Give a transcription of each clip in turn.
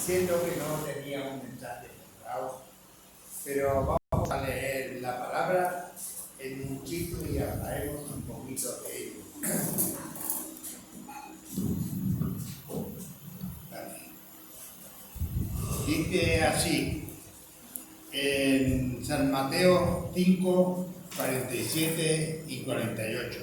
diciendo que no tenía un mensaje preparado, pero vamos a leer la palabra en un ciclo y hablaremos un poquito de ello. Vale. Dice así, en San Mateo 5, 47 y 48.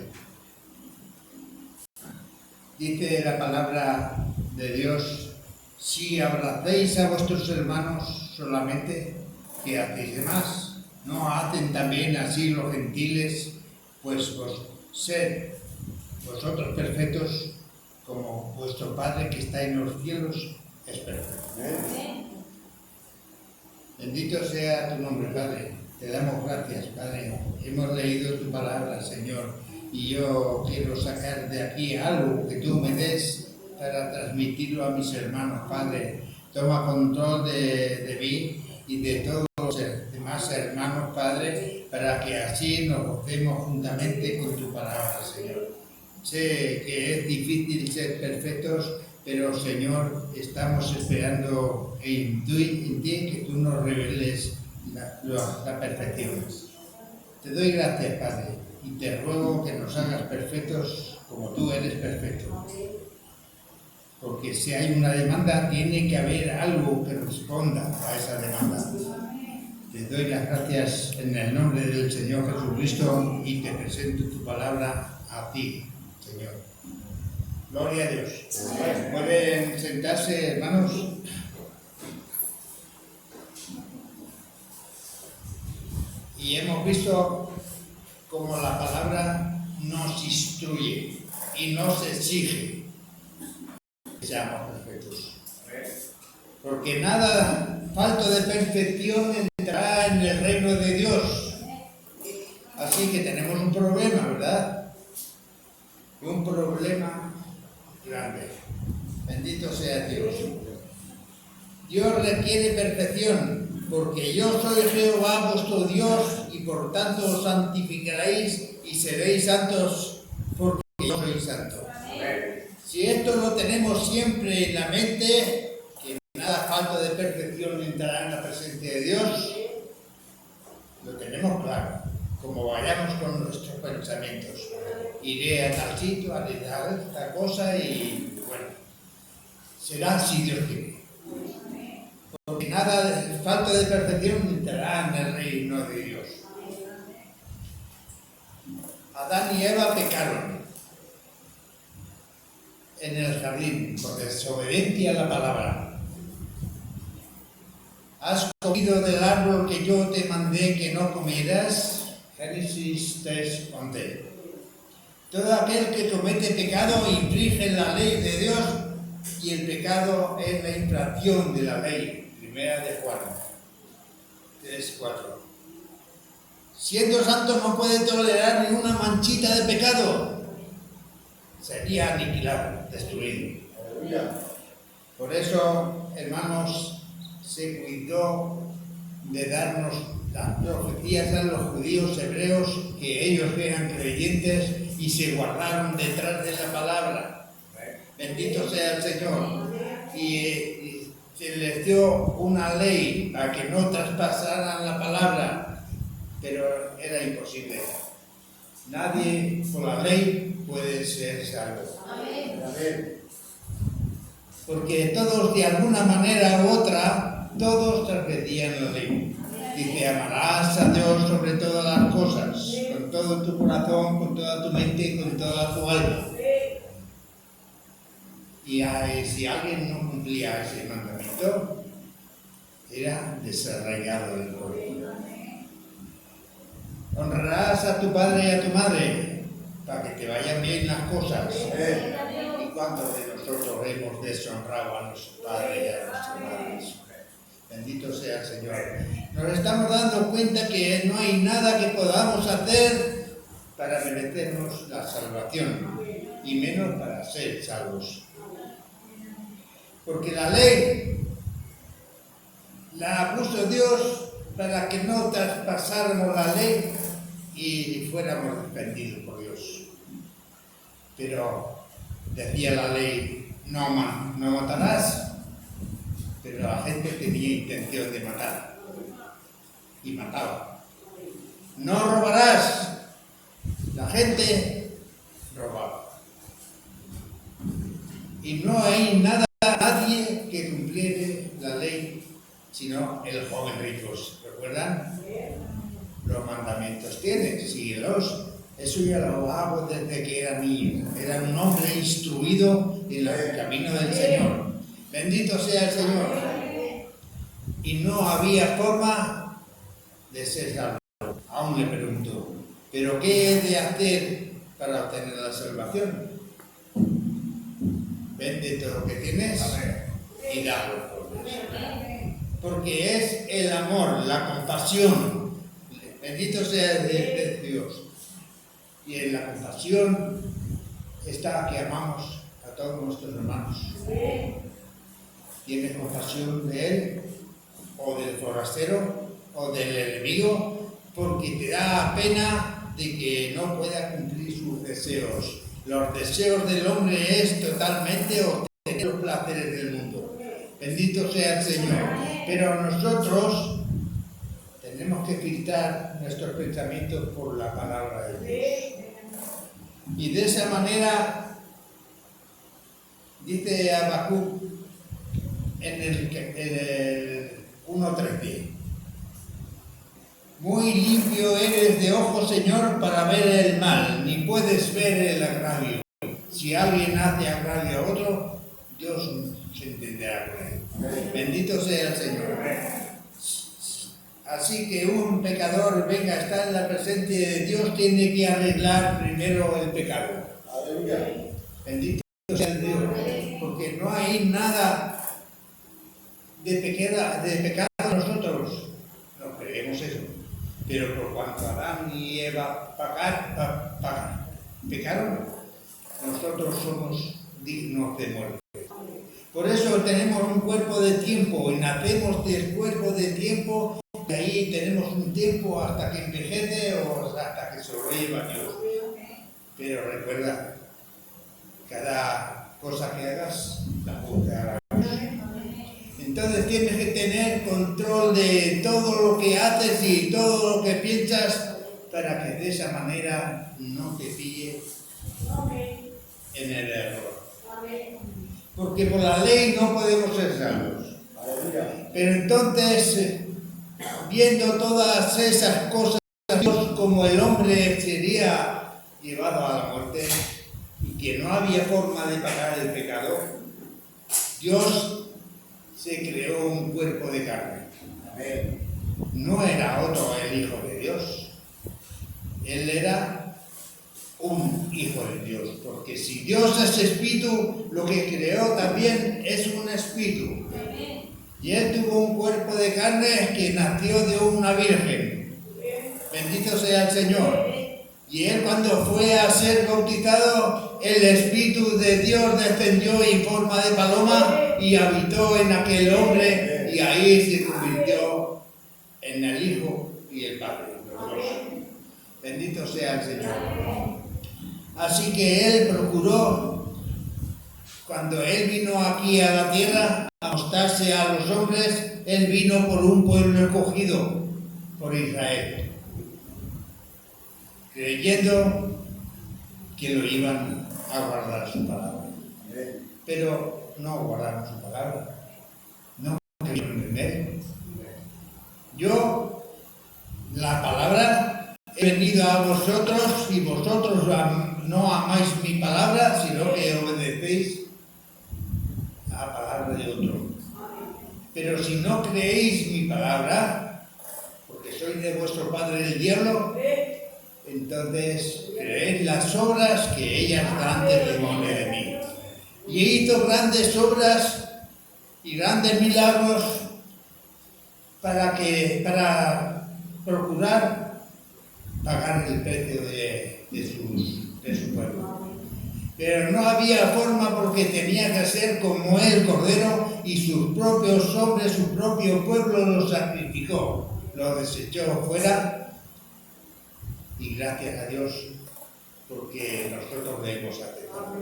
Dice la palabra de Dios: si abracéis a vuestros hermanos solamente, ¿qué hacéis de más? ¿No hacen también así los gentiles? Pues sed vosotros perfectos, como vuestro Padre que está en los cielos es perfecto. Bendito sea tu nombre, Padre. Te damos gracias, Padre. Hemos leído tu palabra, Señor, y yo quiero sacar de aquí algo que tú me des para transmitirlo a mis hermanos, Padre. Toma control de mí y de todos los demás hermanos, Padre, para que así nos gocemos juntamente con tu palabra, Señor. Sé que es difícil ser perfectos, pero, Señor, estamos esperando en ti que tú nos reveles la perfección. Te doy gracias, Padre, y te ruego que nos hagas perfectos como tú eres perfecto. Porque si hay una demanda, tiene que haber algo que responda a esa demanda. Te doy las gracias en el nombre del Señor Jesucristo y te presento tu palabra a ti, Señor. Gloria a Dios. ¿Pueden sentarse, hermanos? Y hemos visto cómo la palabra nos instruye y nos exige que seamos perfectos. Porque nada falto de perfección entrará en el reino de Dios. Así que tenemos un problema, ¿verdad? Un problema grande. Bendito sea Dios. Dios requiere perfección, porque yo soy Jehová vuestro Dios, y por tanto os santificaréis y seréis santos, porque yo soy santo. Si esto lo tenemos siempre en la mente, que nada falta de perfección entrará en la presencia de Dios, lo tenemos claro, como vayamos con nuestros pensamientos. Iré a tal sitio, haré tal cosa y bueno, será si Dios quiere. Porque nada falta de perfección entrará en el reino de Dios. Adán y Eva pecaron en el jardín por desobediencia a la palabra. ¿Has comido del árbol que yo te mandé que no comieras? Génesis 3:11. Todo aquel que comete pecado infringe la ley de Dios, y el pecado es la infracción de la ley. Primera de Juan 3:4. Siendo santo no puede tolerar ni una manchita de pecado. Sería aniquilado, destruido. Por eso, hermanos, se cuidó de darnos las profecías a los judíos hebreos, que ellos eran creyentes y se guardaron detrás de la palabra. Bendito sea el Señor. Y se les dio una ley para que no traspasaran la palabra, pero era imposible. Nadie por la ley puede ser salvo. Amén. Porque todos, de alguna manera u otra, todos transgredían la ley. Dice: amarás a Dios sobre todas las cosas, con todo tu corazón, con toda tu mente y con toda tu alma. Y si alguien no cumplía ese mandamiento, era desarraigado del pueblo. Honrarás a tu padre y a tu madre, para que te vayan bien las cosas. ¿Y cuántos de nosotros hemos deshonrado a nuestro padre y a nuestras madres? Bendito sea el Señor. Nos estamos dando cuenta que no hay nada que podamos hacer para merecernos la salvación, y menos para ser salvos. Porque la ley la puso Dios para que no traspasáramos la ley y fuéramos defendidos por Dios. Pero decía la ley: no matarás. pero la gente tenía intención de matar y mataba. No robarás. La gente robaba. Y no hay nadie que cumpliera la ley, sino el joven rico. ¿Recuerdan? Los mandamientos tiene, síguelos. Eso ya lo hago desde que era niño. Era un hombre instruido en el camino del Señor. Bendito sea el Señor. Y no había forma de ser salvo. Aún le preguntó, ¿pero qué he de hacer para obtener la salvación? Vende todo lo que tienes y dalo a los pobres. Porque es el amor, la compasión. Bendito sea de Dios. Y en la compasión está que amamos a todos nuestros hermanos. ¿Tienes compasión de él, o del forastero, o del enemigo? Porque te da pena de que no pueda cumplir sus deseos. Los deseos del hombre es totalmente obtener los placeres del mundo. Bendito sea el Señor. Pero nosotros tenemos que filtrar nuestros pensamientos por la palabra de Dios. Y de esa manera, dice Habacuc en el 1:13, muy limpio eres de ojos, Señor, para ver el mal, ni puedes ver el agravio. Si alguien hace agravio a otro, Dios se entenderá con él. Bendito sea el Señor. Así que un pecador venga a estar en la presencia de Dios, tiene que arreglar primero el pecado. Aleluya. Bendito sea Dios, porque no hay nada de pecado en nosotros. No creemos eso. Pero por cuanto Adán y Eva pecaron, nosotros somos dignos de muerte. Por eso tenemos un cuerpo de tiempo y nacemos del cuerpo de tiempo. Y ahí tenemos un tiempo hasta que envejece o hasta que se lo lleva Dios. Pero recuerda, cada cosa que hagas, la juzgará Dios. Entonces tienes que tener control de todo lo que haces y todo lo que piensas para que de esa manera no te pille en el error. Porque por la ley no podemos ser salvos. Pero entonces, viendo todas esas cosas, Dios, como el hombre sería llevado a la muerte y que no había forma de pagar el pecado, Dios se creó un cuerpo de carne. No era otro el Hijo de Dios. Él era un Hijo de Dios. Porque si Dios es espíritu, lo que creó también es un espíritu. Y él tuvo un cuerpo de carne que nació de una virgen. Bendito sea el Señor. Y él, cuando fue a ser bautizado, el Espíritu de Dios descendió en forma de paloma y habitó en aquel hombre, y ahí se convirtió en el Hijo y el Padre, los dos. Bendito sea el Señor. Así que él procuró, cuando él vino aquí a la tierra a mostrarse a los hombres, él vino por un pueblo escogido, por Israel, creyendo que lo iban a guardar su palabra. Pero no guardaron su palabra, no creyeron en él. Yo, la palabra, he venido a vosotros y vosotros no amáis mi palabra, sino que obedecéis a la palabra de otro. Pero si no creéis mi palabra, porque soy de vuestro padre el diablo, entonces creed las obras que ellas dan testimonio de mí. Y hizo grandes obras y grandes milagros para procurar pagar el precio de su pueblo. Pero no había forma, porque tenía que ser como el Cordero, y sus propios hombres, su propio pueblo lo sacrificó, lo desechó fuera. Y gracias a Dios, porque nosotros le hemos aceptado.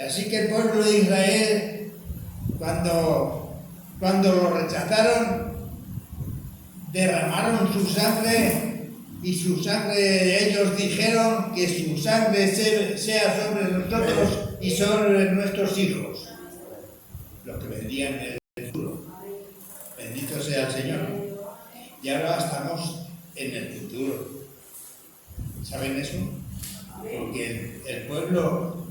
Así que el pueblo de Israel cuando lo rechazaron, derramaron su sangre y su sangre, ellos dijeron que su sangre sea sobre nosotros y sobre nuestros hijos, los que vendrían en el futuro. Bendito sea el Señor. Y ahora estamos en el futuro. ¿Saben eso? Porque el pueblo,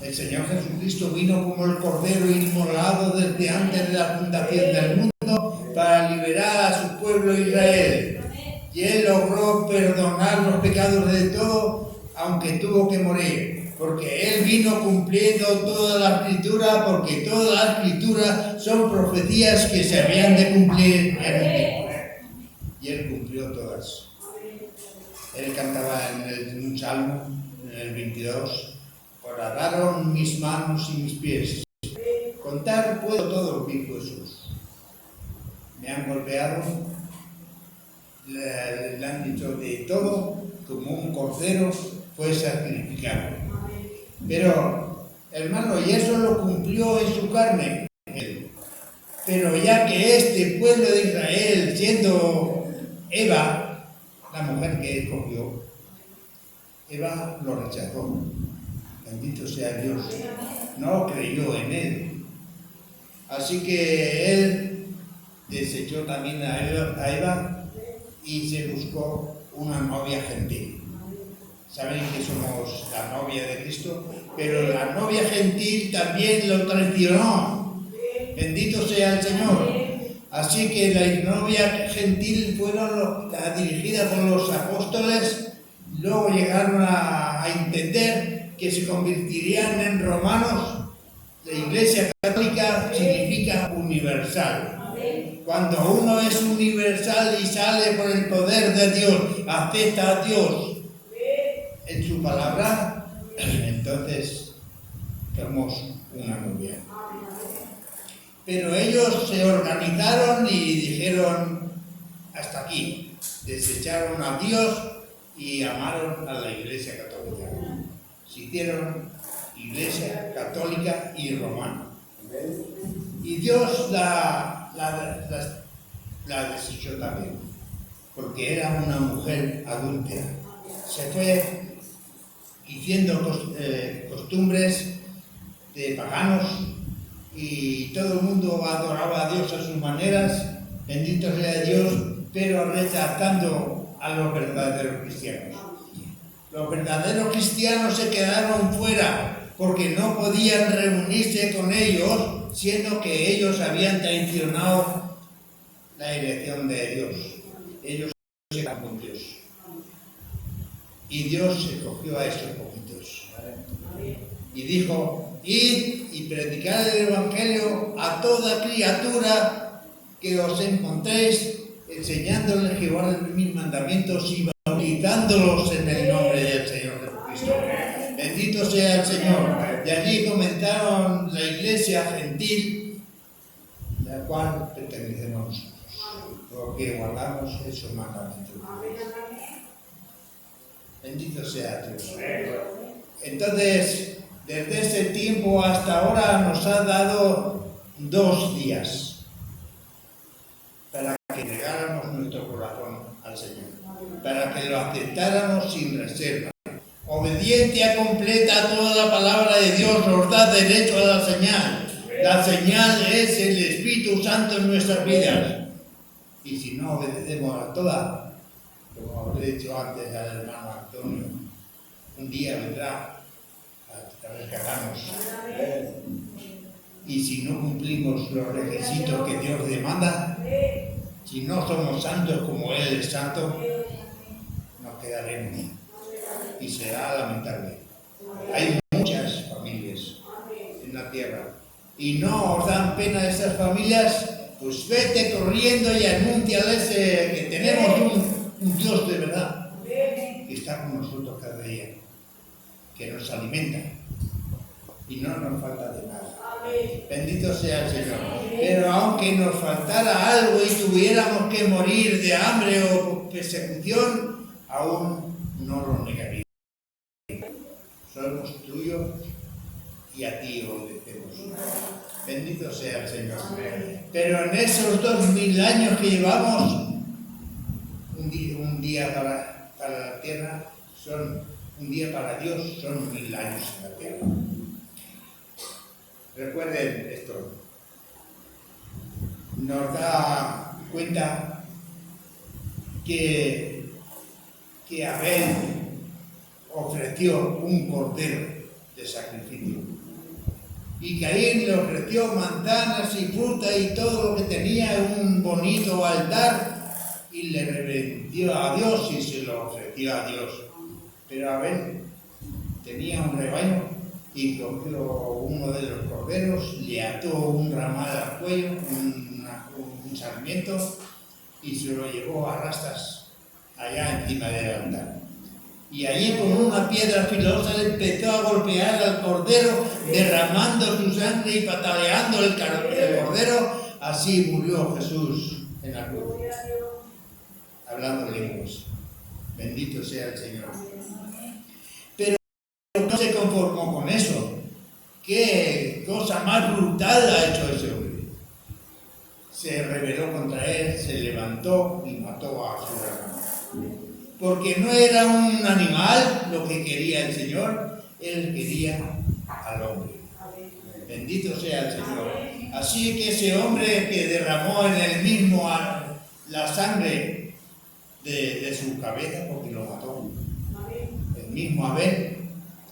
el Señor Jesucristo vino como el Cordero inmolado desde antes de la fundación del mundo para liberar a su pueblo Israel. Y Él logró perdonar los pecados de todo, aunque tuvo que morir. Porque Él vino cumpliendo toda la Escritura, porque toda la Escritura son profecías que se habían de cumplir en un tiempo. Y Él cumplió todas. Él cantaba en un salmo, en el 22, horadaron mis manos y mis pies. Contar puedo todos mis huesos. Me han golpeado, le han dicho de todo, como un cordero fue sacrificado. Pero, hermano, y eso lo cumplió en su carne. Pero ya que este pueblo de Israel, siendo Eva, la mujer que escogió, Eva lo rechazó. Bendito sea Dios. No creyó en Él. Así que Él desechó también a Eva y se buscó una novia gentil. Saben que somos la novia de Cristo, pero la novia gentil también lo traicionó. Bendito sea el Señor. Así que la novia gentil fueron dirigida por los apóstoles, luego llegaron a entender que se convertirían en romanos. La Iglesia Católica significa universal. Cuando uno es universal y sale por el poder de Dios, acepta a Dios en su palabra, entonces somos una novia. Pero ellos se organizaron y dijeron hasta aquí, desecharon a Dios y amaron a la Iglesia Católica. Se hicieron Iglesia Católica y Romana. Y Dios la desechó también, porque era una mujer adúltera. Se fue haciendo costumbres de paganos y todo el mundo adoraba a Dios a sus maneras, bendito sea Dios, pero rechazando a los verdaderos cristianos. Los verdaderos cristianos se quedaron fuera porque no podían reunirse con ellos, siendo que ellos habían traicionado la elección de Dios. Ellos se quedaron con Dios. Y Dios escogió a esos poquitos. Y dijo, id y predicad el Evangelio a toda criatura que os encontréis, enseñándoles que guarden mis mandamientos y bautizándolos en el nombre del Señor Jesucristo. Bendito sea el Señor. Y allí comenzaron la iglesia gentil, la cual pertenecemos nosotros, porque guardamos esos mandamientos. Bendito sea Dios. Entonces, desde ese tiempo hasta ahora nos ha dado 2 días para que entregáramos nuestro corazón al Señor, para que lo aceptáramos sin reserva. Obediencia completa a toda la palabra de Dios nos da derecho a la señal. La señal es el Espíritu Santo en nuestras vidas. Y si no obedecemos a toda, como habré dicho antes al hermano Antonio, un día vendrá a rescatarnos. Y si no cumplimos los requisitos que Dios demanda, si no somos santos como Él es santo, nos quedaremos. Y será lamentable. Hay muchas familias en la tierra y no os dan pena esas familias, pues vete corriendo y anúnciales que tenemos un Dios de verdad que está con nosotros cada día, que nos alimenta y no nos falta de nada. Bendito sea el Señor. Pero aunque nos faltara algo y tuviéramos que morir de hambre o persecución, aún no lo negaría. Somos tuyos y a ti obedecemos. Bendito sea el Señor. Pero en esos 2000 años que llevamos, un día para la tierra, un día para Dios son 1000 años en la tierra. Recuerden esto. Nos da cuenta que Abel ofreció un cordero de sacrificio y Caín le ofreció manzanas y fruta y todo lo que tenía en un bonito altar y le reverenció a Dios y se lo ofreció a Dios. Pero Abel tenía un rebaño y cogió uno de los corderos, le ató un ramal al cuello, un sarmiento, y se lo llevó a rastas allá encima del altar. Y allí con una piedra filosa le empezó a golpear al cordero, derramando su sangre y pataleando el cordero. Así murió Jesús en la cruz, hablando lenguas. Bendito sea el Señor. Pero no se conformó con eso. ¿Qué cosa más brutal ha hecho ese hombre? Se rebeló contra él, se levantó y mató a su hermano. Porque no era un animal lo que quería el Señor, Él quería al hombre. Bendito sea el Señor. Así que ese hombre que derramó en él mismo la sangre de su cabeza, porque lo mató, el mismo Abel,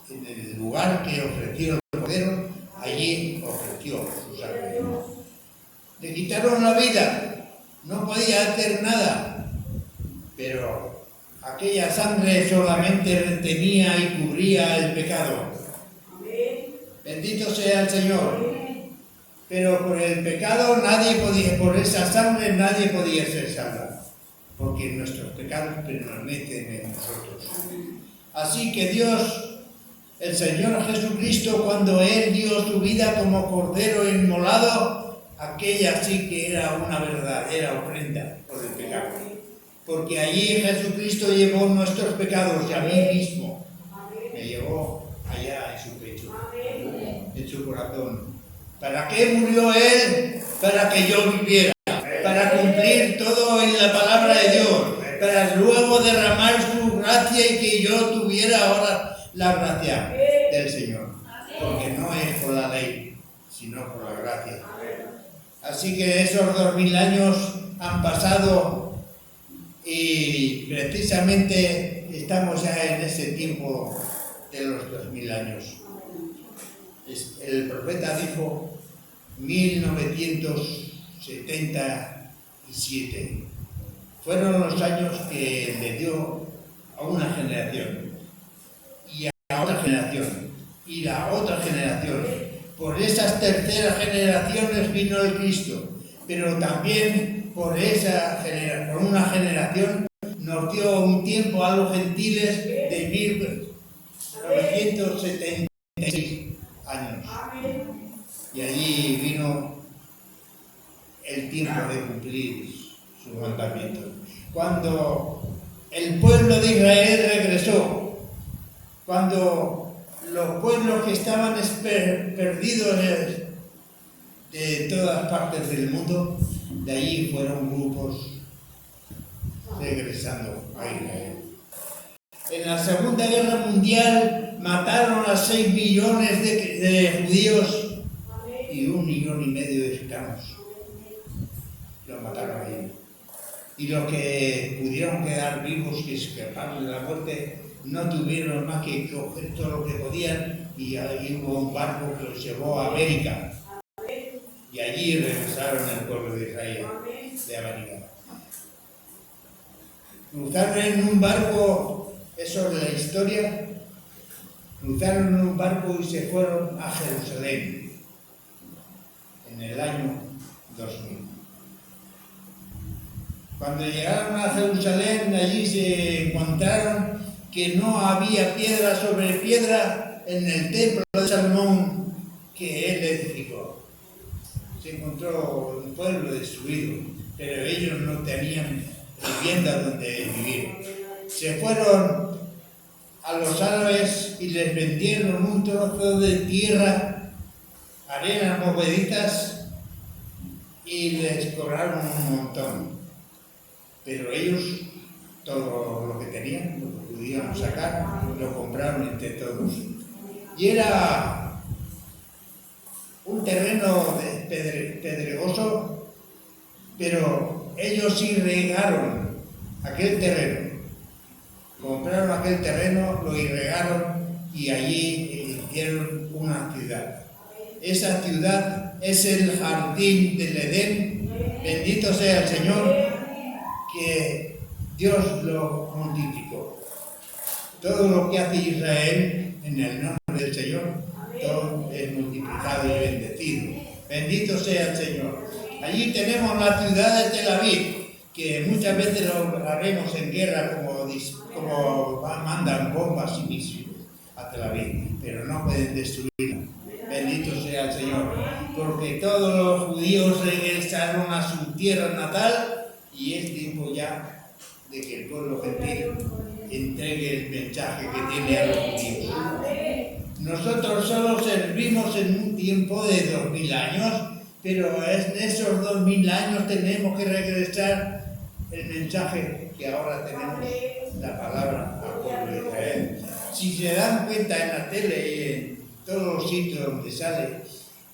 en el lugar que ofreció el cordero, allí ofreció su sangre. Le quitaron la vida, no podía hacer nada, pero aquella sangre solamente retenía y cubría el pecado. Bendito sea el Señor. Pero por el pecado por esa sangre nadie podía ser salvo, porque nuestros pecados permanecen en nosotros. Así que Dios, el Señor Jesucristo, cuando Él dio su vida como cordero inmolado, aquella sí que era una verdadera ofrenda por el pecado. Porque allí Jesucristo llevó nuestros pecados y a mí mismo me llevó allá en su pecho, en su corazón. ¿Para qué murió Él? Para que yo viviera, para cumplir todo en la palabra de Dios, para luego derramar su gracia y que yo tuviera ahora la gracia del Señor. Porque no es por la ley, sino por la gracia. Así que esos 2000 años han pasado y precisamente estamos ya en ese tiempo de los 2000 años. El profeta dijo 1977. Fueron los años que le dio a una generación y a otra generación y la otra generación. Por esas terceras generaciones vino el Cristo, pero también por una generación nos dio un tiempo a los gentiles de 1976 años. Y allí vino el tiempo de cumplir sus mandamientos. Cuando el pueblo de Israel regresó, cuando los pueblos que estaban perdidos de todas partes del mundo, de allí fueron grupos regresando a Israel. En la Segunda Guerra Mundial mataron a 6 millones de judíos y 1,5 millones de gitanos. Los mataron ahí. Y los que pudieron quedar vivos, que escaparon de la muerte, no tuvieron más que coger todo lo que podían, y ahí hubo un barco que los llevó a América. Y allí regresaron al pueblo de Israel, de América. Cruzaron en un barco, eso es la historia, cruzaron en un barco y se fueron a Jerusalén en el año 2000. Cuando llegaron a Jerusalén, allí se encontraron que no había piedra sobre piedra en el templo de Salomón que él edificó. Se encontró un pueblo destruido, pero ellos no tenían vivienda donde vivir. Se fueron a los árabes y les vendieron un trozo de tierra arenas movedizas y les cobraron un montón. Pero ellos, todo lo que tenían, lo que pudieran sacar, lo compraron entre todos. Y era un terreno pedregoso, pero ellos sí regaron aquel terreno. Compraron aquel terreno, lo irrigaron y allí hicieron una ciudad. Esa ciudad es el jardín del Edén. Bendito sea el Señor, que Dios lo multiplicó. Todo lo que hace Israel en el nombre del Señor, todo es multiplicado y bendecido. Bendito sea el Señor. Allí tenemos la ciudad de Tel Aviv, que muchas veces la vemos en guerra como mandan bombas y misiles a Tel Aviv, pero no pueden destruirla. Bendito sea el Señor, porque todos los judíos regresaron a su tierra natal y es tiempo ya de que el pueblo gentil entregue el mensaje que tiene a los judíos. Nosotros solo servimos en un tiempo de 2000 años, pero en esos 2000 años tenemos que regresar el mensaje que ahora tenemos, la palabra al pueblo de Israel. Si se dan cuenta en la tele y en todos los sitios donde sale,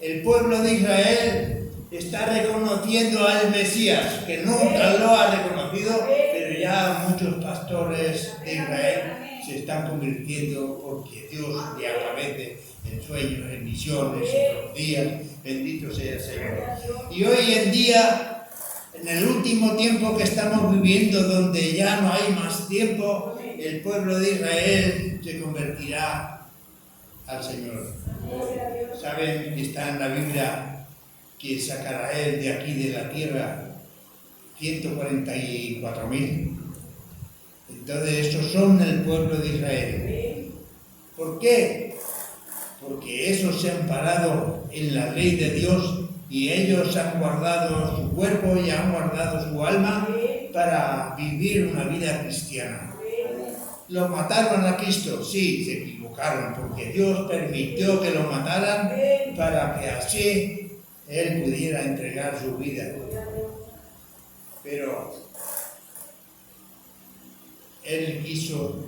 el pueblo de Israel está reconociendo al Mesías, que nunca lo ha reconocido, pero ya muchos pastores de Israel se están convirtiendo porque Dios le aparece en sueños, en visiones, en profecías. Bendito sea el Señor. Y hoy en día, en el último tiempo que estamos viviendo, donde ya no hay más tiempo, el pueblo de Israel se convertirá al Señor. Saben que está en la Biblia que sacará Él de aquí de la tierra 144.000. Entonces estos son el pueblo de Israel. ¿Por qué? Porque esos se han parado en la ley de Dios y ellos han guardado su cuerpo y han guardado su alma para vivir una vida cristiana. ¿Lo mataron a Cristo? Sí, se equivocaron, porque Dios permitió que lo mataran para que así Él pudiera entregar su vida. Pero Él quiso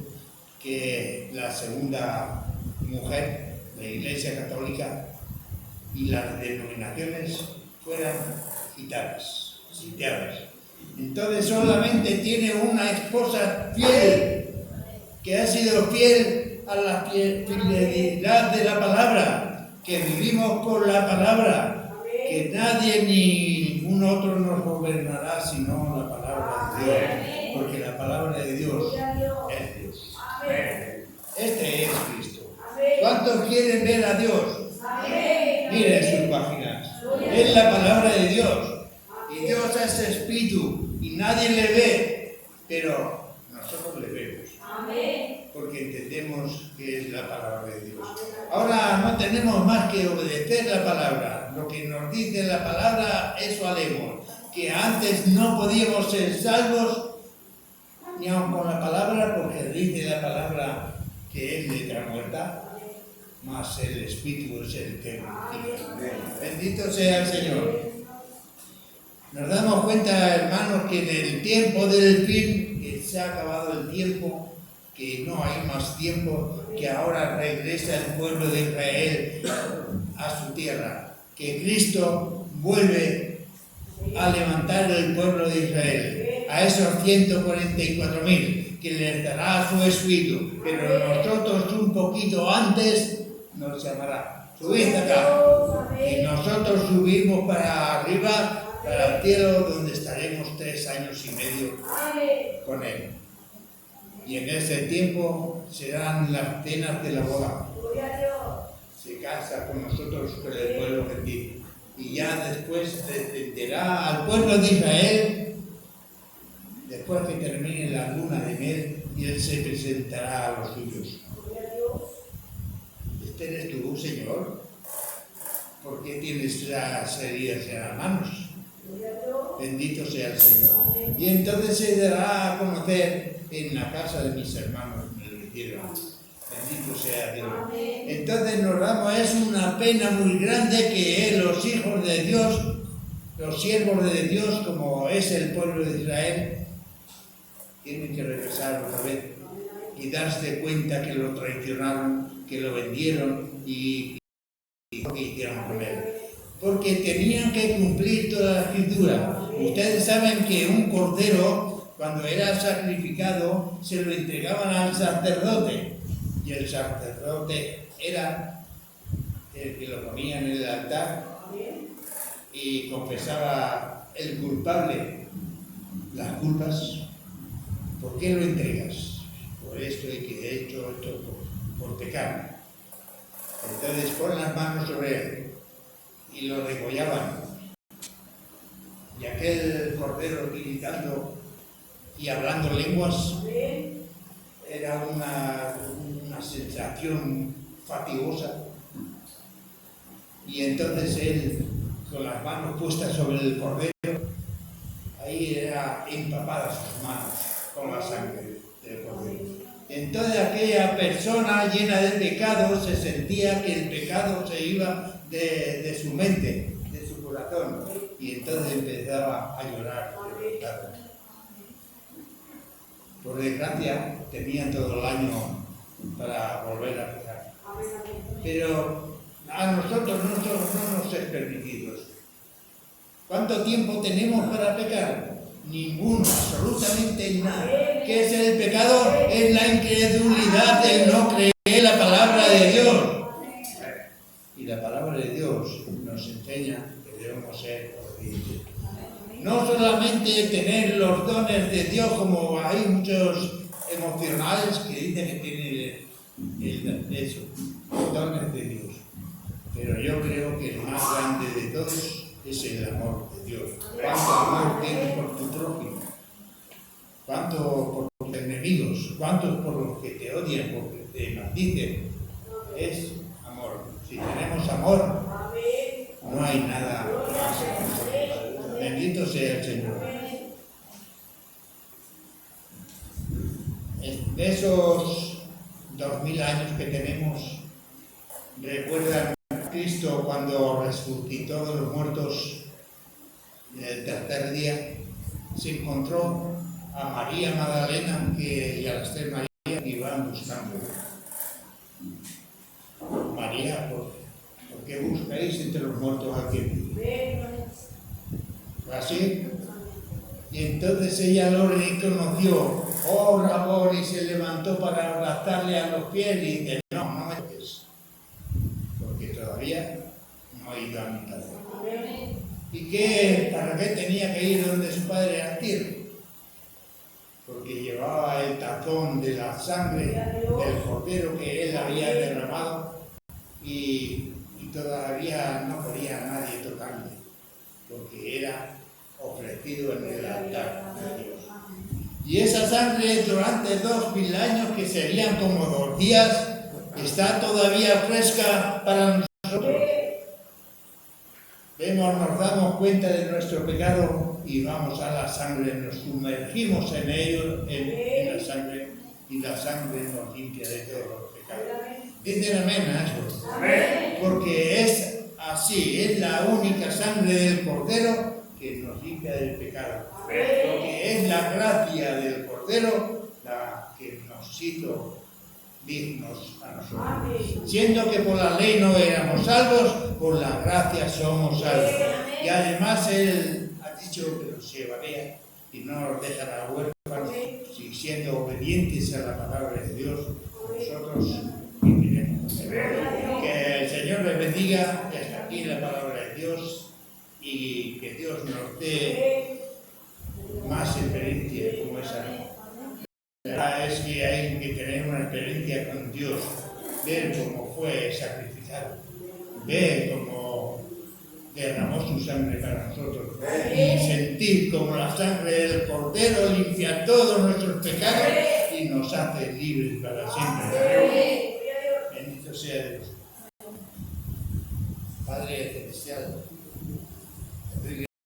que la segunda mujer, la Iglesia Católica y las denominaciones fueran sitiadas. Entonces solamente tiene una esposa fiel, que ha sido fiel a la fidelidad de la palabra, que vivimos por la palabra, que nadie ni ningún otro nos gobernará sino la palabra de Dios, porque la palabra de Dios es Dios. Este es Cristo. ¿Cuántos quieren ver a Dios? Miren sus páginas. Es la palabra de Dios. Y Dios es espíritu y nadie le ve, pero nosotros le vemos. Porque entendemos que es la palabra de Dios. Ahora no tenemos más que obedecer la palabra. Lo que nos dice la palabra, eso haremos. Que antes no podíamos ser salvos ni aun con la palabra, porque dice la palabra que es letra muerta, mas el Espíritu es el que vivifica. Bendito sea el Señor. Nos damos cuenta, hermanos, que en el tiempo del fin, que se ha acabado el tiempo, que no hay más tiempo, que ahora regresa el pueblo de Israel a su tierra, que Cristo vuelve a levantar el pueblo de Israel, a esos 144.000, que les dará su espíritu, pero nosotros un poquito antes nos llamará. Subid acá, y nosotros subimos para arriba, para el cielo, donde estaremos 3 años y medio con Él. Y en ese tiempo serán las cenas de la boda. Se casa con nosotros, con el pueblo gentil. Y ya después descenderá al pueblo de Israel, después que termine la luna de miel, y Él se presentará a los suyos. ¿Este eres tú, Señor? ¿Por qué tienes las heridas en las manos? Bendito sea el Señor. Y entonces se dará a conocer en la casa de mis hermanos, me lo hicieron. Bendito sea Dios. Entonces nos damos, es una pena muy grande que los hijos de Dios, los siervos de Dios, como es el pueblo de Israel, tienen que regresar otra vez y darse cuenta que lo traicionaron, que lo vendieron y lo que hicieron con él. Porque tenían que cumplir toda la escritura. Ustedes saben que un cordero, cuando era sacrificado, se lo entregaban al sacerdote. Y el sacerdote era el que lo ponía en el altar y confesaba el culpable las culpas. ¿Por qué lo entregas? Por esto y que he hecho esto por pecar. Entonces ponen las manos sobre él y lo degollaban. Y aquel cordero gritando y hablando lenguas era una sensación fatigosa. Y entonces él, con las manos puestas sobre el cordero, ahí era empapadas sus manos con la sangre del cordero. Entonces aquella persona llena de pecado se sentía que el pecado se iba de su mente, de su corazón, y entonces empezaba a llorar de pecado. Por desgracia tenía todo el año para volver a pecar. Pero a nosotros no nos es permitido eso. ¿Cuánto tiempo tenemos para pecar? Ninguno, absolutamente nada. ¿Qué es el pecado? Es la incredulidad de no creer en la palabra de Dios. Y la palabra de Dios nos enseña que debemos ser obedientes. No solamente tener los dones de Dios, como hay muchos emocionales que dicen que tienen los dones de Dios. Pero yo creo que el más grande de todos es el amor de Dios. ¿Cuánto amor tienes por tu prójimo? ¿Cuánto por tus enemigos? ¿Cuántos por los que te odian, porque te maldicen? Es amor. Si tenemos amor, no hay nada más. Bendito sea el Señor. De esos 2000 años que tenemos, recuerdan a Cristo cuando resucitó de los muertos el tercer día, se encontró a María Magdalena y a las tres Marías que iban buscando. María, ¿por qué buscáis entre los muertos a quien vive? Así. Y entonces ella lo reconoció, oh Rabón, y se levantó para abrazarle a los pies y dice, no me toques, porque todavía no he ido a mi padre. ¿Y para qué tenía que ir donde su padre era tierno? Porque llevaba el tazón de la sangre del cordero que él había derramado y todavía no podía nadie tocarle, porque era ofrecido en el altar de Dios. Y esa sangre durante 2000 años, que serían como 2 días, está todavía fresca para nosotros. Nos damos cuenta de nuestro pecado y vamos a la sangre, nos sumergimos en ello, en la sangre, y la sangre nos limpia de todos los pecados. Dicen amén a eso. Porque es así, es la única sangre del Cordero que nos limpia del pecado. Porque es la gracia del Cordero la que nos hizo dignos a nosotros. Siendo que por la ley no éramos salvos, por la gracia somos salvos. Y además Él ha dicho que nos llevaría y no nos dejará huérfanos, si siendo obedientes a la palabra de Dios, nosotros viviremos. Que el Señor les bendiga, que hasta aquí la palabra de Dios, y que Dios nos dé más experiencia como esa. Es que hay que tener una experiencia con Dios, ver cómo fue sacrificado, ver cómo derramó su sangre para nosotros y sentir como la sangre del Cordero limpia todos nuestros pecados y nos hace libres para siempre. Bendito sea Dios. Padre Celestial,